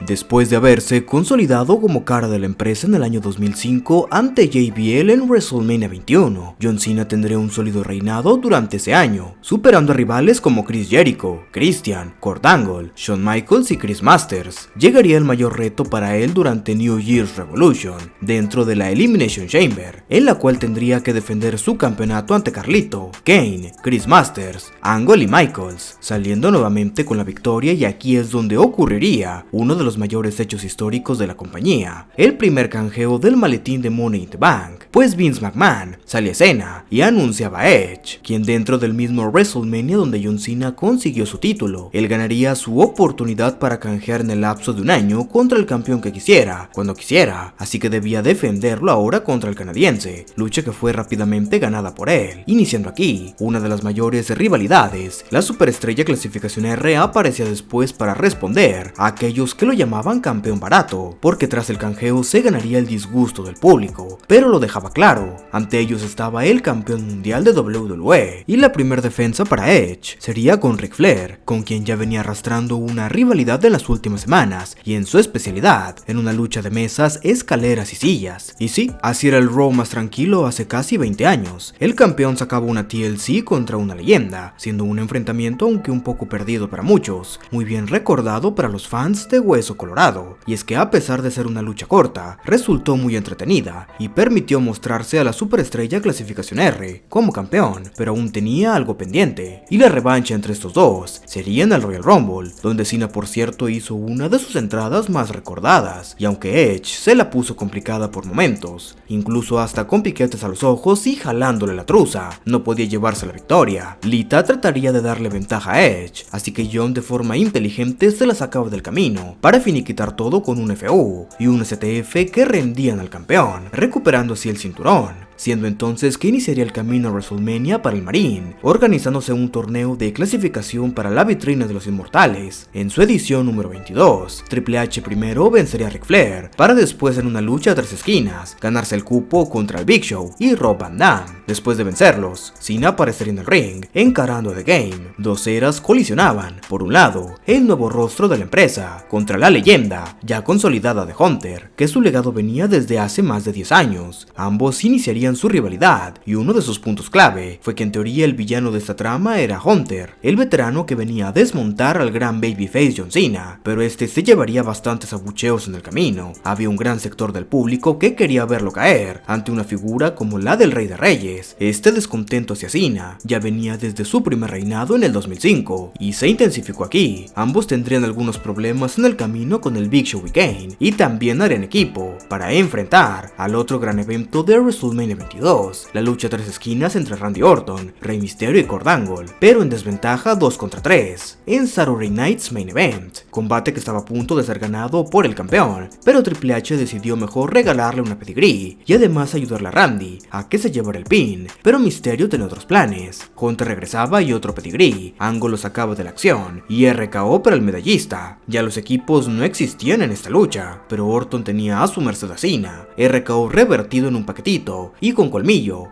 Después de haberse consolidado como cara de la empresa en el año 2005 ante JBL en WrestleMania 21, John Cena tendría un sólido reinado durante ese año, superando a rivales como Chris Jericho, Christian, Kurt Angle, Shawn Michaels y Chris Masters. Llegaría el mayor reto para él durante New Year's Revolution, dentro de la Elimination Chamber, en la cual tendría que defender su campeonato ante Carlito, Kane, Chris Masters, Angle y Michaels, saliendo nuevamente con la victoria, y aquí es donde ocurriría uno de los mayores hechos históricos de la compañía, el primer canjeo del maletín de Money in the Bank, pues Vince McMahon sale a escena y anunciaba a Edge, quien dentro del mismo WrestleMania donde John Cena consiguió su título, él ganaría su oportunidad para canjear en el lapso de un año contra el campeón que quisiera, cuando quisiera, así que debía defenderlo ahora contra el canadiense, lucha que fue rápidamente ganada por él, iniciando aquí una de las mayores rivalidades. La superestrella clasificación R aparecía después para responder a aquellos que lo llamaban campeón barato, porque tras el canjeo se ganaría el disgusto del público, pero lo dejaba claro, ante ellos estaba el campeón mundial de WWE, y la primera defensa para Edge sería con Ric Flair, con quien ya venía arrastrando una rivalidad en las últimas semanas, y en su especialidad, en una lucha de mesas, escaleras y sillas. Y sí, así era el Raw más tranquilo hace casi 20 años, el campeón sacaba una TLC contra una leyenda, siendo un enfrentamiento aunque un poco perdido para muchos, muy bien recordado para los fans de Hueso Colorado, y es que a pesar de ser una lucha corta, resultó muy entretenida y permitió mostrarse a la superestrella clasificación R como campeón, pero aún tenía algo pendiente, y la revancha entre estos dos sería en el Royal Rumble, donde Cena por cierto hizo una de sus entradas más recordadas, y aunque Edge se la puso complicada por momentos, incluso hasta con piquetes a los ojos y jalándole la truza, no podía llevarse la victoria. Lita trataría de darle ventaja a Edge, así que John de forma inteligente se la sacaba del camino para finiquitar todo con un FU y un STF que rendían al campeón, recuperando así el cinturón, siendo entonces que iniciaría el camino a WrestleMania para el Marín, organizándose un torneo de clasificación para la vitrina de los inmortales. En su edición número 22, Triple H primero vencería a Ric Flair, para después en una lucha a 3 esquinas, ganarse el cupo contra el Big Show y Rob Van Dam. Después de vencerlos, Cena aparecería en el ring, encarando a The Game. Dos eras colisionaban, por un lado, el nuevo rostro de la empresa, contra la leyenda, ya consolidada de Hunter, que su legado venía desde hace más de 10 años. Ambos iniciarían su rivalidad, y uno de sus puntos clave fue que en teoría el villano de esta trama era Hunter, el veterano que venía a desmontar al gran babyface John Cena, pero este se llevaría bastantes abucheos en el camino. Había un gran sector del público que quería verlo caer ante una figura como la del Rey de Reyes. Este descontento hacia Cena ya venía desde su primer reinado en el 2005 y se intensificó aquí. Ambos tendrían algunos problemas en el camino con el Big Show y Kane, y también harían equipo para enfrentar al otro gran evento de WrestleMania 22, la lucha a 3 esquinas entre Randy Orton, Rey Mysterio y Kurt Angle, pero en desventaja 2 contra 3, en Saturday Night's Main Event, combate que estaba a punto de ser ganado por el campeón, pero Triple H decidió mejor regalarle una pedigree y además ayudarle a Randy a que se llevara el pin, pero Mysterio tenía otros planes. Hunter regresaba y otro pedigree, Angle lo sacaba de la acción y RKO para el medallista. Ya los equipos no existían en esta lucha, pero Orton tenía a su merced a Cena, RKO revertido en un paquetito y con colmillo,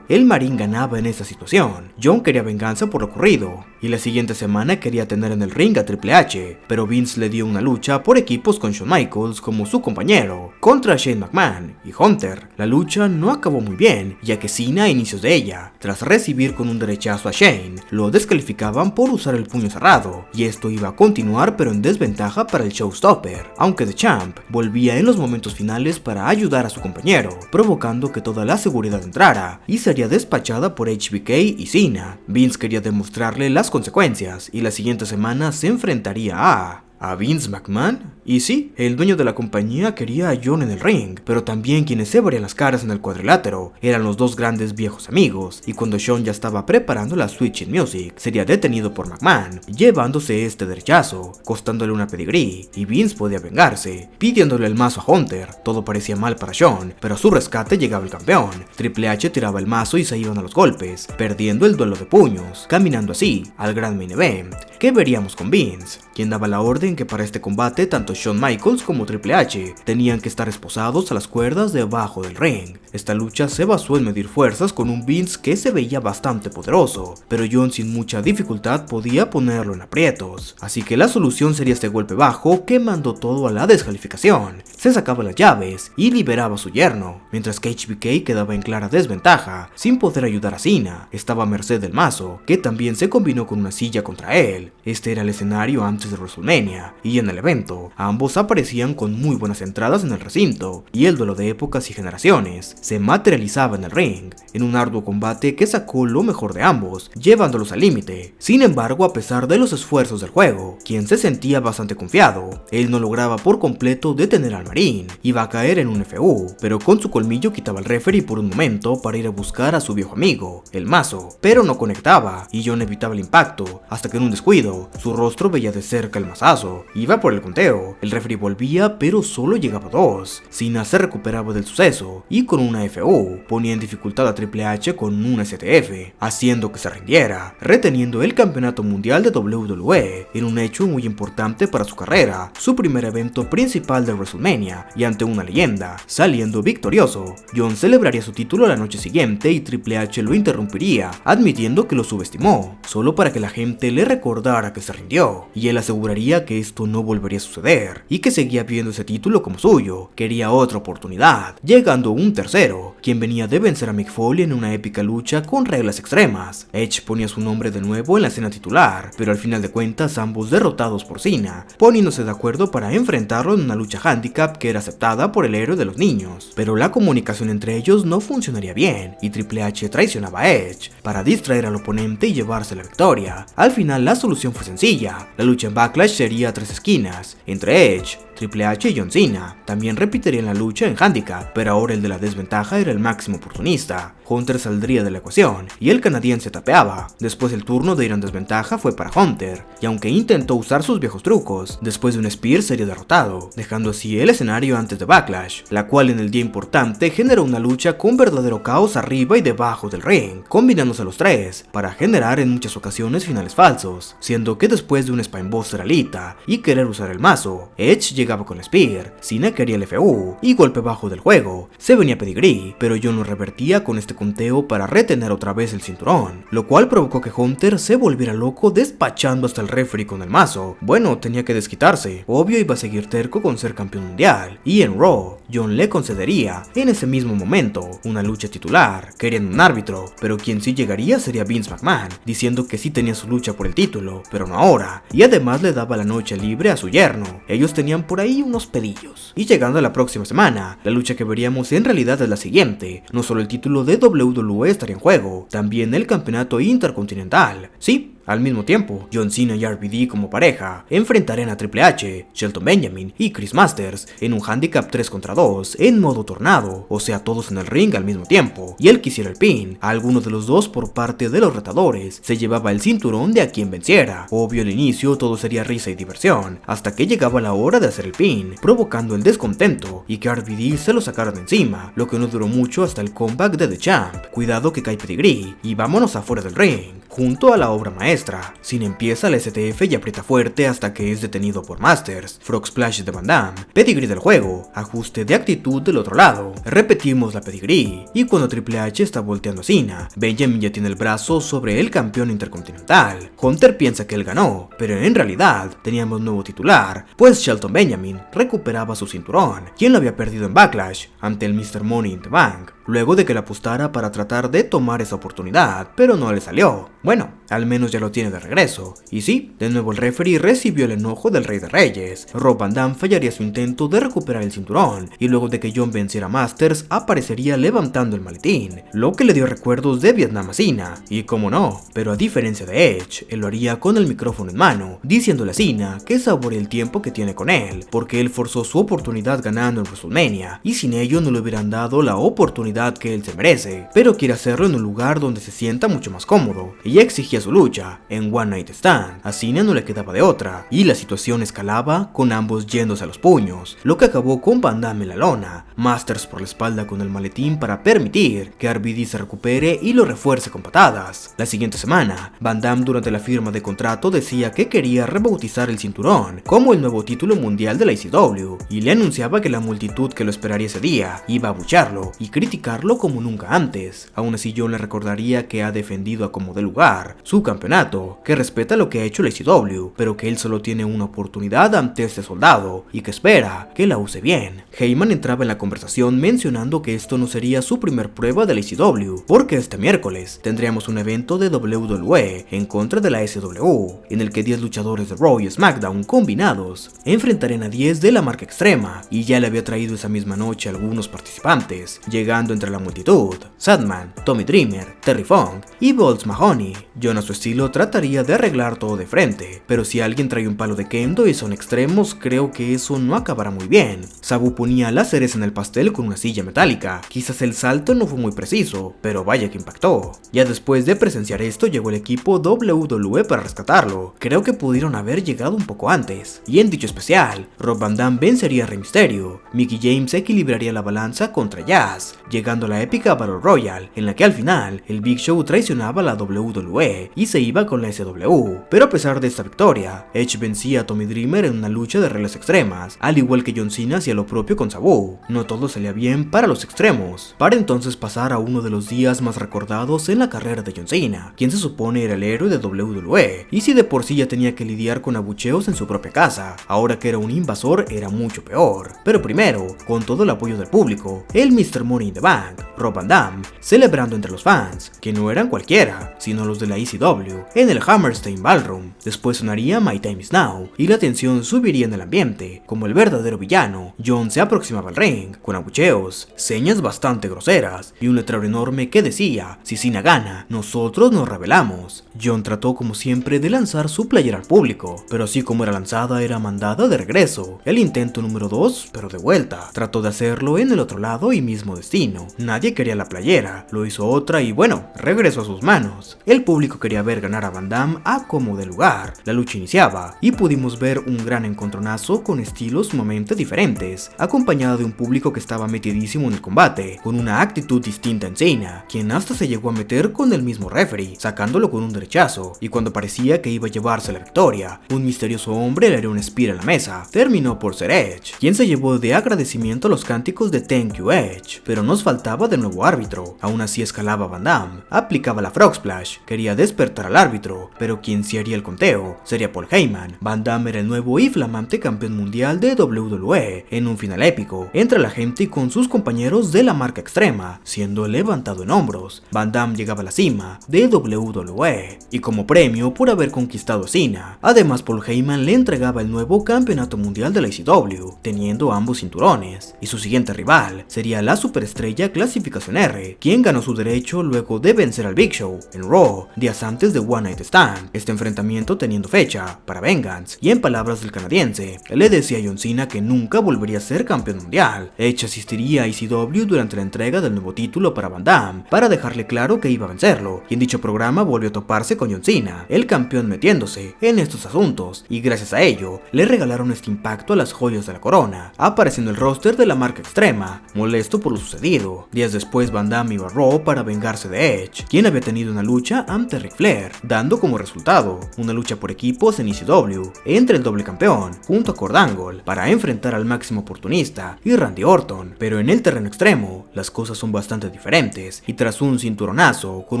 el Marín ganaba en esta situación. John quería venganza por lo ocurrido, y la siguiente semana quería tener en el ring a Triple H, pero Vince le dio una lucha por equipos con Shawn Michaels como su compañero, contra Shane McMahon y Hunter. La lucha no acabó muy bien, ya que Cena a inicios de ella, tras recibir con un derechazo a Shane, lo descalificaban por usar el puño cerrado, y esto iba a continuar pero en desventaja para el Showstopper, aunque The Champ volvía en los momentos finales para ayudar a su compañero, provocando que toda la seguridad entrara, y sería despachada por HBK y Cena. Vince quería demostrarle las consecuencias, y la siguiente semana se enfrentaría ¿a Vince McMahon? Y sí, el dueño de la compañía quería a John en el ring, pero también quienes se verían las caras en el cuadrilátero eran los dos grandes viejos amigos, y cuando Shawn ya estaba preparando la Switch in Music, sería detenido por McMahon, llevándose este derechazo, costándole una pedigree, y Vince podía vengarse, pidiéndole el mazo a Hunter. Todo parecía mal para Shawn, pero a su rescate llegaba el campeón. Triple H tiraba el mazo y se iban a los golpes, perdiendo el duelo de puños, caminando así al gran main event, que veríamos con Vince, quien daba la orden que para este combate tanto Shawn Michaels como Triple H tenían que estar esposados a las cuerdas debajo del ring. Esta lucha se basó en medir fuerzas con un Vince que se veía bastante poderoso, pero John sin mucha dificultad podía ponerlo en aprietos, así que la solución sería este golpe bajo que mandó todo a la descalificación. Se sacaba las llaves y liberaba a su yerno, mientras que HBK quedaba en clara desventaja, sin poder ayudar a Cena. Estaba a merced del mazo, que también se combinó con una silla contra él. Este era el escenario antes de WrestleMania, y en el evento, ambos aparecían con muy buenas entradas en el recinto, y el duelo de épocas y generaciones se materializaba en el ring, en un arduo combate que sacó lo mejor de ambos, llevándolos al límite. Sin embargo, a pesar de los esfuerzos del juego, quien se sentía bastante confiado, él no lograba por completo detener al Marín. Iba a caer en un FU, pero con su colmillo quitaba al referee por un momento para ir a buscar a su viejo amigo, el mazo, pero no conectaba, y John evitaba el impacto, hasta que en un descuido, su rostro veía de cerca el mazazo. Iba por el conteo, el referee volvía, pero solo llegaba a 2. Cena se recuperaba del suceso, y con una FU, ponía en dificultad a Triple H con una STF, haciendo que se rindiera, reteniendo el campeonato mundial de WWE, en un hecho muy importante para su carrera, su primer evento principal de WrestleMania, y ante una leyenda, saliendo victorioso. John celebraría su título la noche siguiente y Triple H lo interrumpiría, admitiendo que lo subestimó, solo para que la gente le recordara que se rindió, y él aseguraría que esto no volvería a suceder, y que seguía viendo ese título como suyo, quería otra oportunidad, llegando un tercero, quien venía de vencer a Mick Foley en una épica lucha con reglas extremas. Edge ponía su nombre de nuevo en la escena titular, pero al final de cuentas ambos derrotados por Cena, poniéndose de acuerdo para enfrentarlo en una lucha handicap que era aceptada por el héroe de los niños, pero la comunicación entre ellos no funcionaría bien, y Triple H traicionaba a Edge para distraer al oponente y llevarse la victoria. Al final la solución fue sencilla, la lucha en Backlash sería a 3 esquinas, entre Edge, Triple H y John Cena. También repetirían la lucha en handicap, pero ahora el de la desventaja era el máximo oportunista. Hunter saldría de la ecuación, y el canadiense tapeaba. Después el turno de ir en desventaja fue para Hunter, y aunque intentó usar sus viejos trucos, después de un spear sería derrotado, dejando así el escenario antes de Backlash, la cual en el día importante generó una lucha con verdadero caos arriba y debajo del ring, combinándose los tres, para generar en muchas ocasiones finales falsos, siendo que después de un Spinebuster alita y querer usar el mazo, Edge llegaba con el spear, Cena quería el FU, y golpe bajo del juego, se venía Pedigree, pero John lo revertía con este conteo para retener otra vez el cinturón, lo cual provocó que Hunter se volviera loco despachando hasta el referee con el mazo. Bueno, tenía que desquitarse, obvio iba a seguir terco con ser campeón mundial, y en Raw, John le concedería, en ese mismo momento, una lucha titular, querían un árbitro, pero quien sí llegaría sería Vince McMahon, diciendo que sí tenía su lucha por el título, pero no ahora, y además le daba la noche libre a su yerno. Ellos tenían por ahí unos pedillos. Y llegando a la próxima semana, la lucha que veríamos en realidad es la siguiente. No solo el título de WWE estaría en juego, también el campeonato intercontinental. Sí, al mismo tiempo, John Cena y RVD como pareja enfrentarían a Triple H, Shelton Benjamin y Chris Masters en un handicap 3 contra 2 en modo tornado, o sea todos en el ring al mismo tiempo, y el que hiciera el pin a alguno de los dos por parte de los retadores se llevaba el cinturón de a quien venciera. Obvio al inicio todo sería risa y diversión, hasta que llegaba la hora de hacer el pin, provocando el descontento y que RVD se lo sacaran de encima, lo que no duró mucho hasta el comeback de The Champ. Cuidado que cae Pedigree y vámonos afuera del ring, junto a la obra maestra. Cena empieza la STF y aprieta fuerte hasta que es detenido por Masters, Frog Splash de Van Damme, Pedigree del juego, ajuste de actitud del otro lado, repetimos la Pedigree, y cuando Triple H está volteando a Cena, Benjamin ya tiene el brazo sobre el campeón intercontinental. Hunter piensa que él ganó, pero en realidad teníamos nuevo titular, pues Shelton Benjamin recuperaba su cinturón, quien lo había perdido en Backlash ante el Mr. Money in the Bank, luego de que la apostara para tratar de tomar esa oportunidad, pero no le salió. Bueno, al menos ya lo tiene de regreso. Y sí, de nuevo el referee recibió el enojo del Rey de Reyes. Rob Van Dam fallaría su intento de recuperar el cinturón, y luego de que John venciera a Masters, aparecería levantando el maletín, lo que le dio recuerdos de Vietnam a Cena. Y como no, pero a diferencia de Edge, él lo haría con el micrófono en mano, diciéndole a Cena que saborea el tiempo que tiene con él, porque él forzó su oportunidad ganando en WrestleMania, y sin ello no le hubieran dado la oportunidad que él se merece, pero quiere hacerlo en un lugar donde se sienta mucho más cómodo, ella exigía su lucha en One Night Stand. A Cena no le quedaba de otra, y la situación escalaba con ambos yéndose a los puños, lo que acabó con Van Damme en la lona, Masters por la espalda con el maletín para permitir que RVD se recupere y lo refuerce con patadas. La siguiente semana, Van Damme durante la firma de contrato decía que quería rebautizar el cinturón como el nuevo título mundial de la ICW, y le anunciaba que la multitud que lo esperaría ese día iba a abuchearlo y criticarlo como nunca antes. Aún así, John le recordaría que ha defendido a como de lugar su campeonato, que respeta lo que ha hecho la ICW, pero que él solo tiene una oportunidad ante este soldado y que espera que la use bien. Heyman entraba en la conversación mencionando que esto no sería su primer prueba de la ICW, porque este miércoles tendríamos un evento de WWE en contra de la SW, en el que 10 luchadores de Raw y SmackDown combinados enfrentarían a 10 de la marca extrema, y ya le había traído esa misma noche a algunos participantes, llegando entre la multitud Sandman, Tommy Dreamer, Terry Funk y Balls Mahoney. John a su estilo trataría de arreglar todo de frente, pero si alguien trae un palo de kendo y son extremos, creo que eso no acabará muy bien. Sabu ponía la cereza en el pastel con una silla metálica. Quizás el salto no fue muy preciso, pero vaya que impactó. Ya después de presenciar esto, llegó el equipo WWE para rescatarlo. Creo que pudieron haber llegado un poco antes. Y en dicho especial, Rob Van Dam vencería a Rey Mysterio. Mickie James equilibraría la balanza contra Jazz, llegando a la épica Battle Royale, en la que al final el Big Show traicionaba a la WWE y se iba con la SW. Pero a pesar de esta victoria, Edge vencía a Tommy Dreamer en una lucha de reglas extremas, al igual que John Cena hacía lo propio con Sabu. No todo salía bien para los extremos, para entonces pasar a uno de los días más recordados en la carrera de John Cena, quien se supone era el héroe de WWE, y si de por sí ya tenía que lidiar con abucheos en su propia casa, ahora que era un invasor era mucho peor. Pero primero, con todo el apoyo del público, el Mr. Money in the Bank, Rob Van Dam, celebrando entre los fans, que no eran cualquiera, sino los de la ECW, en el Hammerstein Ballroom. Después sonaría My Time Is Now, y la tensión subiría en el ambiente. Como el verdadero villano, John se aproximaba al ring, con abucheos, señas bastante groseras, y un letrero enorme que decía: si Cena gana, nosotros nos rebelamos. John trató como siempre de lanzar su playera al público, pero así como era lanzada, era mandada de regreso. El intento número 2, pero de vuelta. Trató de hacerlo en el otro lado y mismo destino. Nadie quería la playera, lo hizo otra y bueno, regresó a sus manos. El público quería ver ganar a Van Dam a como de lugar. La lucha iniciaba y pudimos ver un gran encontronazo con estilos sumamente diferentes, acompañado de un público que estaba metidísimo en el combate, con una actitud distinta en Cena, quien hasta se llegó a meter con el mismo referee, sacándolo con un derechazo, y cuando parecía que iba a llevarse la victoria, un misterioso hombre le dio un spear en la mesa. Terminó por ser Edge, quien se llevó de agradecimiento los cánticos de Thank You Edge, pero nos faltaba de nuevo árbitro. Aún así escalaba Van Dam, aplicaba la Frog Splash, quería despertar al árbitro, pero quien sí haría el conteo sería Paul Heyman. Van Dam era el nuevo y flamante campeón mundial de WWE, en un final épico entre la gente y con sus compañeros de la marca extrema, siendo levantado en hombros. Van Dam llegaba a la cima de WWE, y como premio por haber conquistado a Cena, además Paul Heyman le entregaba el nuevo campeonato mundial de la ICW, teniendo ambos cinturones, y su siguiente rival sería la superestrella clasificación R, quien ganó su derecho luego de vencer al Big Show en Raw, días antes de One Night Stand, este enfrentamiento teniendo fecha para Vengeance, y en palabras del canadiense, le decía a John Cena que nunca volvería a ser campeón mundial. Edge asistiría a ICW durante la entrega del nuevo título para Van Dam, para dejarle claro que iba a vencerlo, y en dicho programa volvió a toparse con John Cena, el campeón metiéndose en estos asuntos, y gracias a ello, le regalaron este impacto a las joyas de la corona, apareciendo el roster de la marca extrema, molesto por lo sucedido. Días después Van Dam iba a Raw para vengarse de Edge, quien había tenido una lucha ante Ric Flair, dando como resultado una lucha por equipos en ECW, entre el doble campeón, junto a Kurt Angle, para enfrentar al máximo oportunista y Randy Orton, pero en el terreno extremo, las cosas son bastante diferentes, y tras un cinturonazo con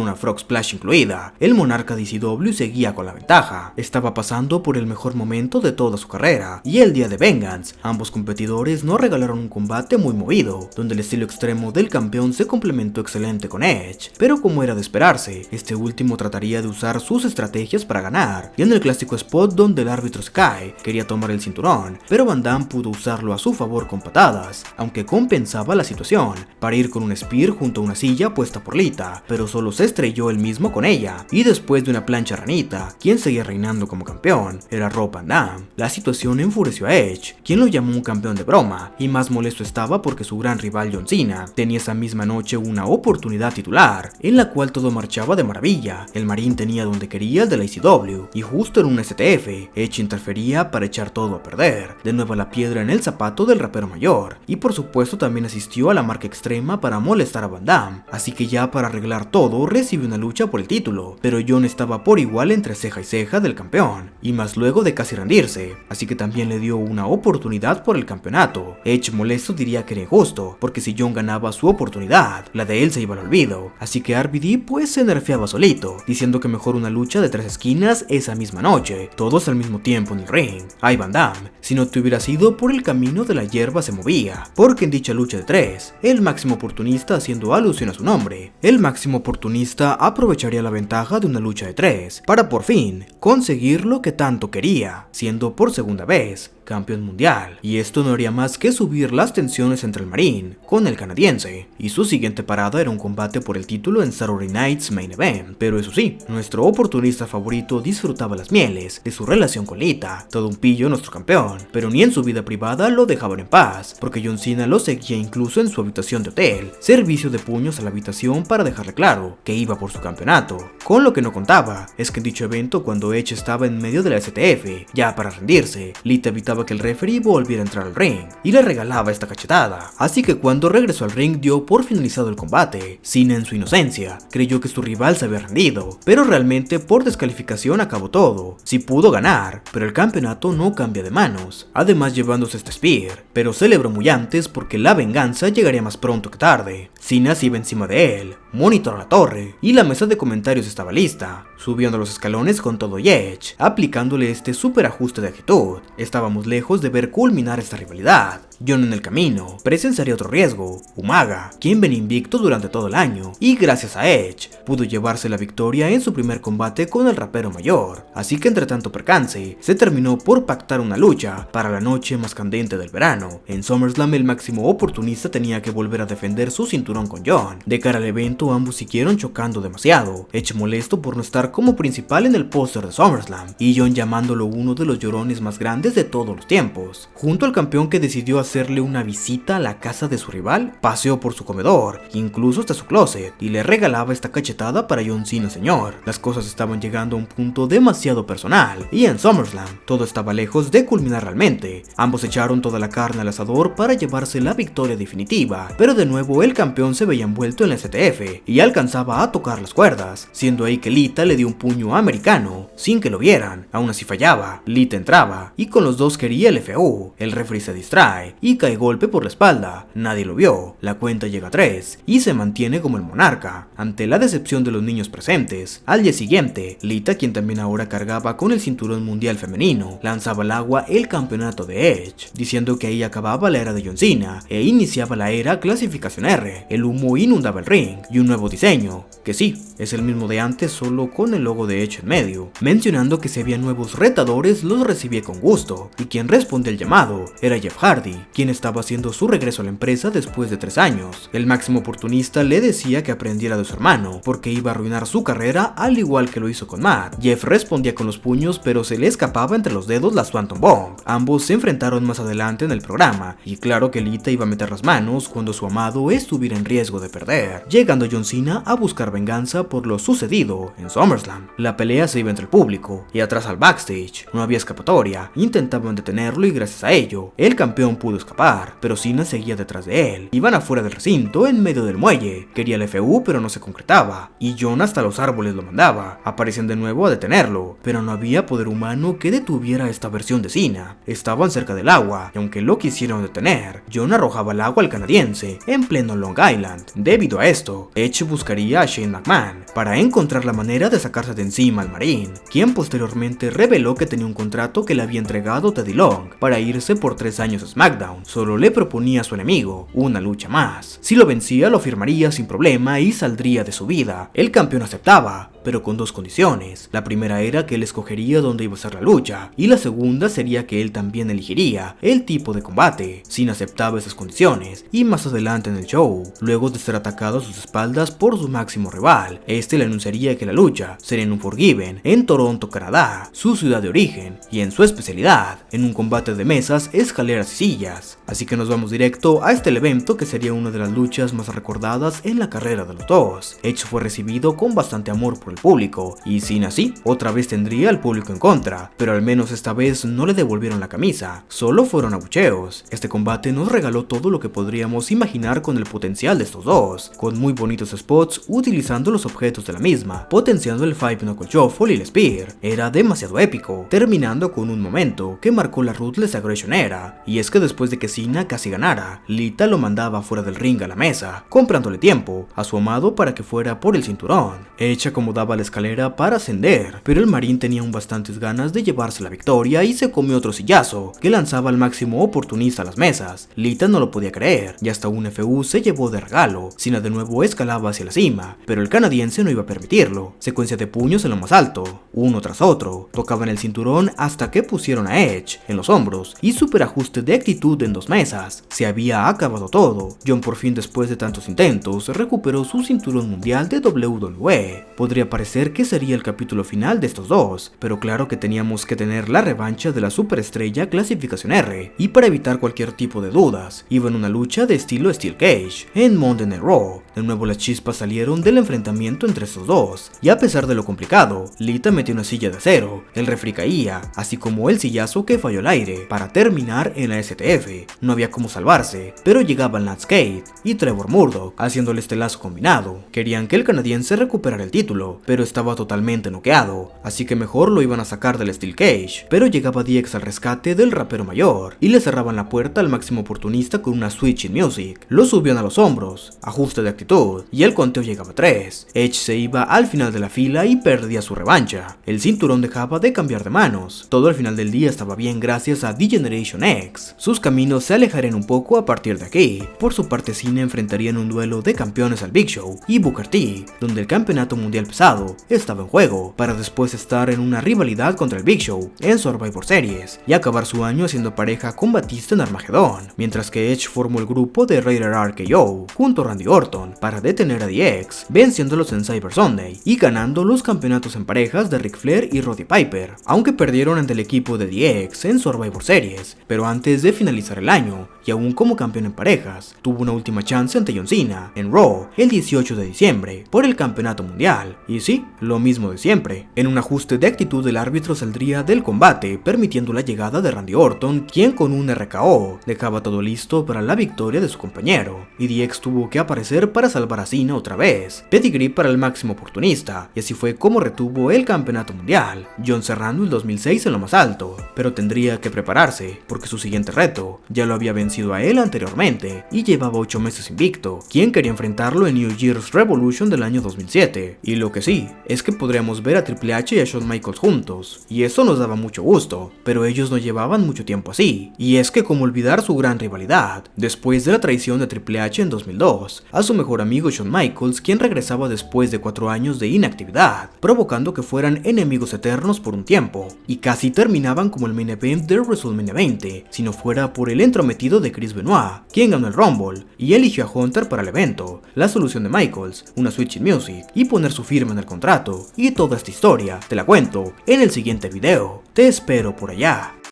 una Frog Splash incluida, el monarca de ECW seguía con la ventaja. Estaba pasando por el mejor momento de toda su carrera, y el día de Vengeance, ambos competidores nos regalaron un combate muy movido, donde el estilo extremo del campeón se complementó excelente con Edge, pero como era de esperarse, este último trataría de usar sus estrategias para ganar, y en el clásico spot donde el árbitro se cae, quería tomar el cinturón, pero Van Dam pudo usarlo a su favor con patadas, aunque compensaba la situación, para ir con un spear junto a una silla puesta por Lita, pero solo se estrelló él mismo con ella, y después de una plancha ranita, quien seguía reinando como campeón era Rob Van Dam. La situación enfureció a Edge, quien lo llamó un campeón de broma, y más molesto estaba porque su gran rival John Cena tenía esa misma noche una oportunidad titular, en la cual todo marchaba de maravilla, silla. El Marín tenía donde quería el de la ECW, y justo en un STF, Edge interfería para echar todo a perder. De nuevo la piedra en el zapato del rapero mayor, y por supuesto también asistió a la marca extrema para molestar a Van Damme, así que ya para arreglar todo recibe una lucha por el título, pero John estaba por igual entre ceja y ceja del campeón, y más luego de casi rendirse, así que también le dio una oportunidad por el campeonato. Edge molesto diría que era injusto, porque si John ganaba su oportunidad, la de él se iba al olvido, así que RVD pues se nerfeaba solito, diciendo que mejor una lucha de 3 esquinas esa misma noche, todos al mismo tiempo en el ring. Ay Van Damme, si no te hubieras ido por el camino de la hierba se movía, porque en dicha lucha de 3, el máximo oportunista, haciendo alusión a su nombre, el máximo oportunista aprovecharía la ventaja de una lucha de 3 para por fin conseguir lo que tanto quería, siendo por segunda vez campeón mundial, y esto no haría más que subir las tensiones entre el Marín con el canadiense, y su siguiente parada era un combate por el título en Saturday Night's Main Event. Pero eso sí, nuestro oportunista favorito disfrutaba las mieles de su relación con Lita, todo un pillo nuestro campeón, pero ni en su vida privada lo dejaban en paz, porque John Cena lo seguía incluso en su habitación de hotel, servicio de puños a la habitación para dejarle claro que iba por su campeonato. Con lo que no contaba es que en dicho evento, cuando Edge estaba en medio de la STF, ya para rendirse, Lita evitaba que el referee volviera a entrar al ring y le regalaba esta cachetada, así que cuando regresó al ring dio por finalizado el combate. Cena en su inocencia creyó que su rival se había rendido, pero realmente por descalificación acabó todo. Sí pudo ganar, pero el campeonato no cambia de manos, además llevándose este spear, pero celebró muy antes porque la venganza llegaría más pronto que tarde. Cena se iba encima de él, monitoró la torre, y la mesa de comentarios estaba lista, subiendo los escalones con todo y Edge, aplicándole este super ajuste de actitud. Estábamos lejos de ver culminar esta rivalidad. John en el camino presenciaría otro riesgo, Umaga, quien venía invicto durante todo el año, y gracias a Edge pudo llevarse la victoria en su primer combate con el rapero mayor, así que entre tanto percance, se terminó por pactar una lucha para la noche más candente del verano. En SummerSlam el máximo oportunista tenía que volver a defender su cinturón con John. De cara al evento ambos siguieron chocando demasiado, Edge molesto por no estar como principal en el póster de SummerSlam, y John llamándolo uno de los llorones más grandes de todos los tiempos. Junto al campeón que decidió hacerle una visita a la casa de su rival, paseó por su comedor, incluso hasta su closet, y le regalaba esta cachetada para John Cena señor. Las cosas estaban llegando a un punto demasiado personal, y en SummerSlam todo estaba lejos de culminar realmente. Ambos echaron toda la carne al asador para llevarse la victoria definitiva, pero de nuevo el campeón se veía envuelto en la STF y alcanzaba a tocar las cuerdas, siendo ahí que Lita le dio un puño americano sin que lo vieran. Aún así fallaba, Lita entraba y con los dos quería el FU. El referee se distrae y cae golpe por la espalda, nadie lo vio, la cuenta llega a 3 y se mantiene como el monarca, ante la decepción de los niños presentes. Al día siguiente, Lita, quien también ahora cargaba con el cinturón mundial femenino, lanzaba al agua el campeonato de Edge, diciendo que ahí acababa la era de John Cena e iniciaba la era clasificación R. El humo inundaba el ring y un nuevo diseño, que sí, es el mismo de antes solo con el logo de Edge en medio, mencionando que si había nuevos retadores los recibía con gusto, y quien responde al llamado era Jeff Hardy, quien estaba haciendo su regreso a la empresa después de 3 años. El máximo oportunista le decía que aprendiera de su hermano, porque iba a arruinar su carrera al igual que lo hizo con Matt. Jeff respondía con los puños, pero se le escapaba entre los dedos la Swanton Bomb. Ambos se enfrentaron más adelante en el programa, y claro que Lita iba a meter las manos cuando su amado estuviera en riesgo de perder, llegando John Cena a buscar venganza por lo sucedido en SummerSlam. La pelea se iba entre el público, y atrás al backstage no había escapatoria, intentaban detenerlo y gracias a ello, el campeón pudo escapar, pero Cena seguía detrás de él. Iban afuera del recinto en medio del muelle, quería el FU pero no se concretaba, y John hasta los árboles lo mandaba. Aparecían de nuevo a detenerlo, pero no había poder humano que detuviera esta versión de Cena. Estaban cerca del agua, y aunque lo quisieron detener, John arrojaba al agua al canadiense, en pleno Long Island. Debido a esto, Edge buscaría a Shane McMahon para encontrar la manera de sacarse de encima al Marín, quien posteriormente reveló que tenía un contrato que le había entregado Teddy Long para irse por 3 años a SmackDown. Solo le proponía a su enemigo una lucha más. Si lo vencía lo firmaría sin problema y saldría de su vida. El campeón aceptaba, pero con 2 condiciones. La primera era que él escogería dónde iba a ser la lucha, y la segunda sería que él también elegiría el tipo de combate. Cena aceptaba esas condiciones, y más adelante en el show, luego de ser atacado a sus espaldas por su máximo rival, este le anunciaría que la lucha sería en Unforgiven, en Toronto, Canadá, su ciudad de origen, y en su especialidad, en un combate de mesas, escaleras y sillas. Así que nos vamos directo a este evento que sería una de las luchas más recordadas en la carrera de los dos. Edge fue recibido con bastante amor por por el público, y Cena sí, otra vez tendría al público en contra, pero al menos esta vez no le devolvieron la camisa, solo fueron abucheos. Este combate nos regaló todo lo que podríamos imaginar con el potencial de estos dos, con muy bonitos spots utilizando los objetos de la misma, potenciando el Five Knuckle Shuffle y el Spear. Era demasiado épico, terminando con un momento que marcó la Ruthless Aggression Era, y es que después de que Cena casi ganara, Lita lo mandaba fuera del ring a la mesa, comprándole tiempo a su amado para que fuera por el cinturón. Edge acomodaba la escalera para ascender, pero el marín tenía aún bastantes ganas de llevarse la victoria y se comió otro sillazo que lanzaba al máximo oportunista a las mesas. Lita no lo podía creer y hasta un FU se llevó de regalo. Cena de nuevo escalaba hacia la cima, pero el canadiense no iba a permitirlo. Secuencia de puños en lo más alto, uno tras otro, tocaban el cinturón hasta que pusieron a Edge en los hombros y super ajuste de actitud en dos mesas. Se había acabado todo. John por fin, después de tantos intentos, recuperó su cinturón mundial de WWE. Podría parecer que sería el capítulo final de estos dos, pero claro que teníamos que tener la revancha de la superestrella clasificación R, y para evitar cualquier tipo de dudas, iba en una lucha de estilo Steel Cage en Monday Night Raw. De nuevo las chispas salieron del enfrentamiento entre estos dos, y a pesar de lo complicado, Lita metió una silla de acero, el refri caía, así como el sillazo que falló al aire, para terminar en la STF. No había cómo salvarse, pero llegaban Lance Cade y Trevor Murdoch haciendo el estelazo combinado. Querían que el canadiense recuperara el título, pero estaba totalmente noqueado, así que mejor lo iban a sacar del Steel Cage, pero llegaba DX al rescate del rapero mayor, y le cerraban la puerta al máximo oportunista con una Switch in Music. Lo subían a los hombros, ajuste de actitud, y el conteo llegaba a 3. Edge se iba al final de la fila y perdía su revancha. El cinturón dejaba de cambiar de manos. Todo al final del día estaba bien gracias a D-Generation X. Sus caminos se alejarían un poco a partir de aquí. Por su parte, Cena enfrentaría en un duelo de campeones al Big Show y Booker T, donde el campeonato mundial pesado estaba en juego, para después estar en una rivalidad contra el Big Show en Survivor Series y acabar su año haciendo pareja con Batista en Armageddon, mientras que Edge formó el grupo de Raider RKO junto a Randy Orton para detener a DX, venciéndolos en Cyber Sunday y ganando los campeonatos en parejas de Ric Flair y Roddy Piper, aunque perdieron ante el equipo de DX en Survivor Series. Pero antes de finalizar el año, y aún como campeón en parejas, tuvo una última chance ante John Cena en Raw el 18 de diciembre por el campeonato mundial. Y sí, lo mismo de siempre. En un ajuste de actitud, el árbitro saldría del combate, permitiendo la llegada de Randy Orton, quien con un RKO dejaba todo listo para la victoria de su compañero, y DX tuvo que aparecer para salvar a Cena otra vez. Pedigree para el máximo oportunista, y así fue como retuvo el campeonato mundial, John cerrando el 2006 en lo más alto, pero tendría que prepararse, porque su siguiente reto ya lo había vencido a él anteriormente, y llevaba 8 meses invicto, quien quería enfrentarlo en New Year's Revolution del año 2007, y lo que sí, es que podríamos ver a Triple H y a Shawn Michaels juntos, y eso nos daba mucho gusto, pero ellos no llevaban mucho tiempo así, y es que como olvidar su gran rivalidad, después de la traición de Triple H en 2002, a su mejor amigo Shawn Michaels, quien regresaba después de 4 años de inactividad, provocando que fueran enemigos eternos por un tiempo, y casi terminaban como el main event de WrestleMania 20, si no fuera por el entrometido de Chris Benoit, quien ganó el Rumble, y eligió a Hunter para el evento, la solución de Michaels, una Switch in Music, y poner su firma en el contrato, y toda esta historia te la cuento en el siguiente video. Te espero por allá.